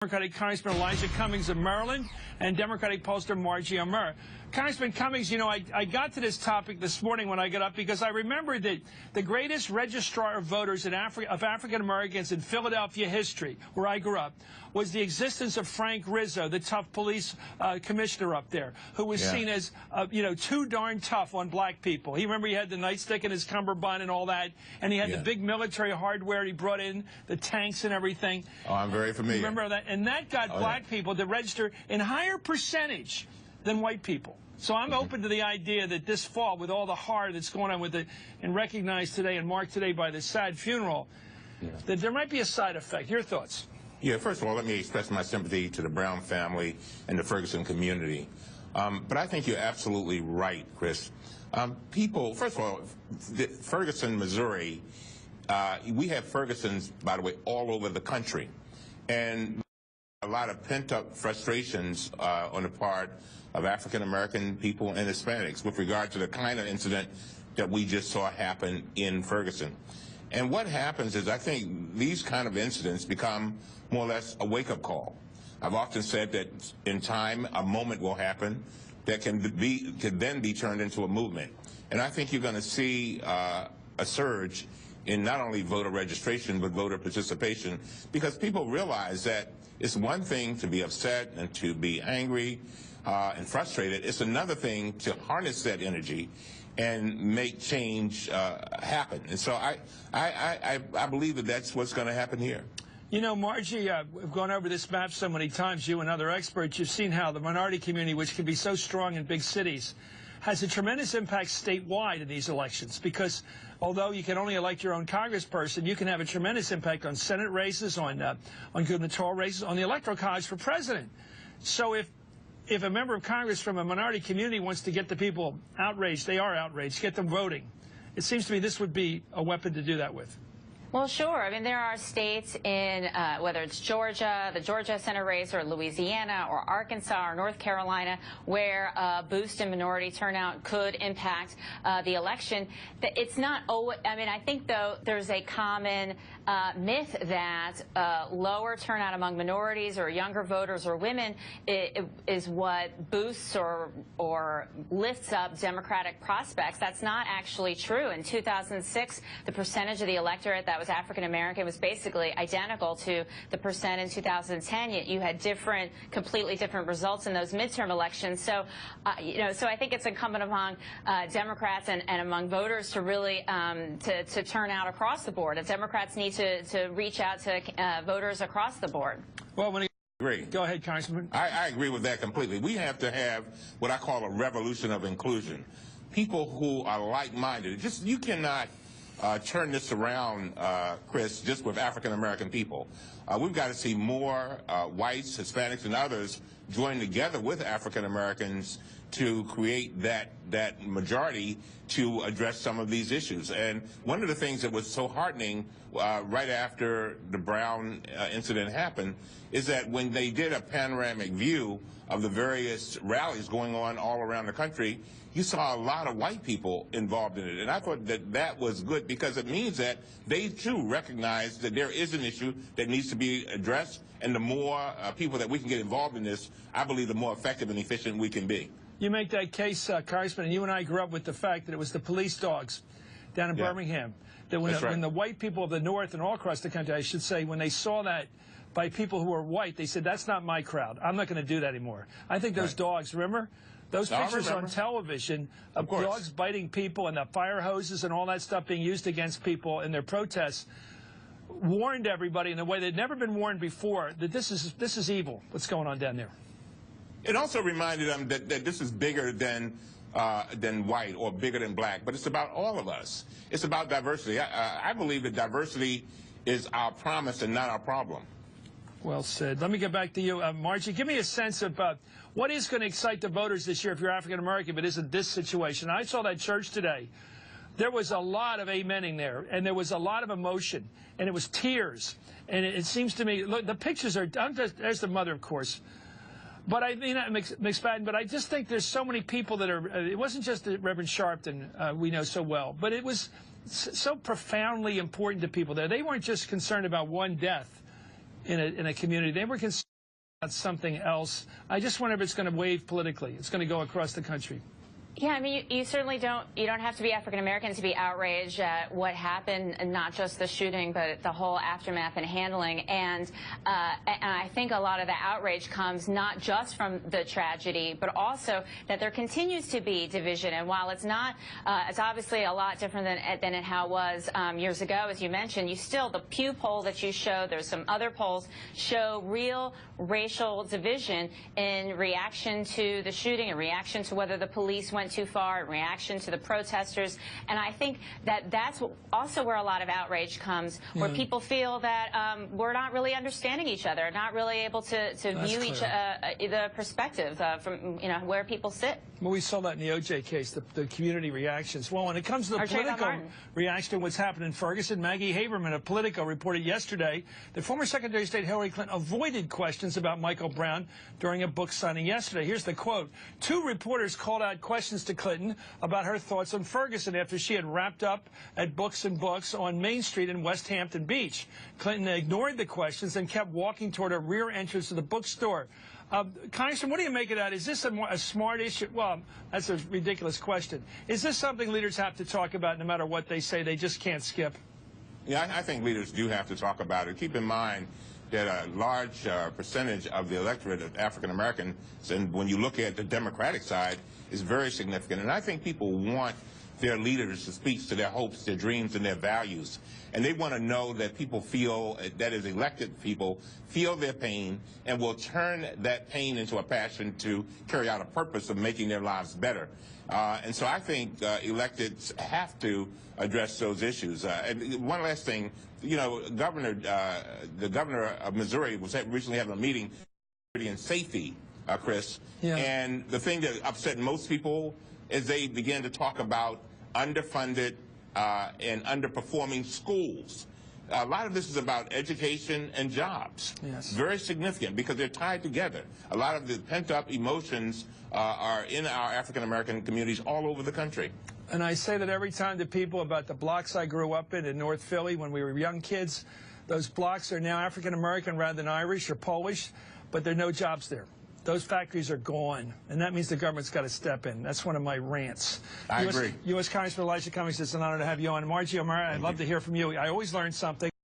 Democratic Congressman Elijah Cummings of Maryland and Democratic pollster Margie Amur. Congressman Cummings, you know, I got to this topic this morning when I got up because I remember that the greatest registrar of voters of African Americans in Philadelphia history, where I grew up, was the existence of Frank Rizzo, the tough police commissioner up there, who was seen as, you know, too darn tough on black people. He had the nightstick in his cummerbund and all that, and he had the big military hardware he brought in, the tanks and everything. Oh, I'm very familiar. Remember that? And that got black people to register in higher percentage than white people. So I'm open to the idea that this fall, with all the horror that's going on with it, and recognized today and marked today by the sad funeral, that there might be a side effect. Your thoughts? Yeah, first of all, let me express my sympathy to the Brown family and the Ferguson community. But I think you're absolutely right, Chris. People, first of all, Ferguson, Missouri, we have Fergusons, by the way, all over the country. And a lot of pent-up frustrations on the part of African-American people and Hispanics with regard to the kind of incident that we just saw happen in Ferguson. And what happens is I think these kind of incidents become more or less a wake-up call. I've often said that in time, a moment will happen that can then be turned into a movement. And I think you're going to see a surge in not only voter registration, but voter participation, because people realize that it's one thing to be upset and to be angry and frustrated. It's another thing to harness that energy and make change happen. And so I believe that that's what's going to happen here. You know, Margie, we've gone over this map so many times, you and other experts. You've seen how the minority community, which can be so strong in big cities, has a tremendous impact statewide in these elections, because although you can only elect your own congressperson, you can have a tremendous impact on Senate races, on gubernatorial races, on the Electoral College for president. So if a member of Congress from a minority community wants to get the people outraged, they are outraged, get them voting, it seems to me this would be a weapon to do that with. Well, sure. I mean, there are states in, whether it's Georgia, the Georgia Senate race, or Louisiana, or Arkansas, or North Carolina, where a boost in minority turnout could impact the election. It's not always, I mean, I think, though, there's a common myth that lower turnout among minorities or younger voters or women is what boosts or lifts up Democratic prospects. That's not actually true. In 2006, the percentage of the electorate that was African American was basically identical to the percent in 2010. Yet you had completely different results in those midterm elections. So, you know, so I think it's incumbent among Democrats and among voters to really to turn out across the board. And Democrats need to reach out to voters across the board. Well, when agree. Go ahead, Congressman. I agree with that completely. We have to have what I call a revolution of inclusion. People who are like-minded. You cannot turn this around, Chris, just with African-American people. We've got to see more whites, Hispanics, and others join together with African-Americans to create that majority to address some of these issues. And one of the things that was so heartening right after the Brown incident happened is that when they did a panoramic view of the various rallies going on all around the country, you saw a lot of white people involved in it. And I thought that that was good because it means that they, too, recognize that there is an issue that needs to be addressed. And the more people that we can get involved in this, I believe the more effective and efficient we can be. You make that case, Congressman, and you and I grew up with the fact that it was the police dogs down in Birmingham. That when the white people of the North and all across the country, I should say, when they saw that by people who were white, they said, that's not my crowd. I'm not going to do that anymore. I think those dogs, remember? Those pictures on television of dogs biting people and the fire hoses and all that stuff being used against people in their protests warned everybody in a way they'd never been warned before that this is evil, what's going on down there. It also reminded them that this is bigger than white or bigger than black, but it's about all of us. It's about diversity. I believe that diversity is our promise and not our problem. Well said. Let me get back to you, Margie. Give me a sense of what is going to excite the voters this year if you're African-American, but isn't this situation. I saw that church today. There was a lot of amening there, and there was a lot of emotion, and it was tears. And it seems to me, look, the pictures are, there's the mother, of course. But I mean, McSpadden, but I just think there's so many people that are, it wasn't just Reverend Sharpton we know so well, but it was so profoundly important to people there. They weren't just concerned about one death in a community. They were concerned That's something else. I just wonder if it's going to wave politically. It's going to go across the country. Yeah, I mean, you certainly don't have to be African American to be outraged at what happened, and not just the shooting, but the whole aftermath and handling. And I think a lot of the outrage comes not just from the tragedy, but also that there continues to be division. And while it's not, it's obviously a lot different than how it was years ago, as you mentioned, the Pew poll that you showed, there's some other polls, show real racial division in reaction to the shooting, in reaction to whether the police went too far, in reaction to the protesters. And I think that that's also where a lot of outrage comes, where people feel that we're not really understanding each other, not really able to view the perspective from where people sit. Well, we saw that in the O.J. case, the community reactions. Well, when it comes to the Politico reaction to what's happened in Ferguson, Maggie Haberman of Politico reported yesterday that former Secretary of State Hillary Clinton avoided questions about Michael Brown during a book signing yesterday. Here's the quote. 2 reporters called out questions to Clinton about her thoughts on Ferguson after she had wrapped up at Books and Books on Main Street in West Hampton Beach. Clinton ignored the questions and kept walking toward a rear entrance to the bookstore. Congressman, what do you make of that? Is this a smart issue? Well, that's a ridiculous question. Is this something leaders have to talk about no matter what they say? They just can't skip? Yeah, I think leaders do have to talk about it. Keep in mind that a large percentage of the electorate of African Americans, and when you look at the Democratic side, is very significant. And I think people want their leaders to speak to their hopes, their dreams, and their values. And they want to know that people feel, that is elected people, feel their pain and will turn that pain into a passion to carry out a purpose of making their lives better. And so I think electeds have to address those issues. And one last thing, the governor of Missouri was recently having a meeting on safety, Chris. Yeah. And the thing that upset most people is they began to talk about underfunded and underperforming schools. A lot of this is about education and jobs. Yes. Very significant because they're tied together. A lot of the pent-up emotions are in our African-American communities all over the country. And I say that every time to people about the blocks I grew up in North Philly when we were young kids. Those blocks are now African-American rather than Irish or Polish, but there are no jobs there. Those factories are gone, and that means the government's got to step in. That's one of my rants. I agree. U.S. Congressman Elijah Cummings, it's an honor to have you on. Margie O'Mara, I'd love to hear from you. I always learn something.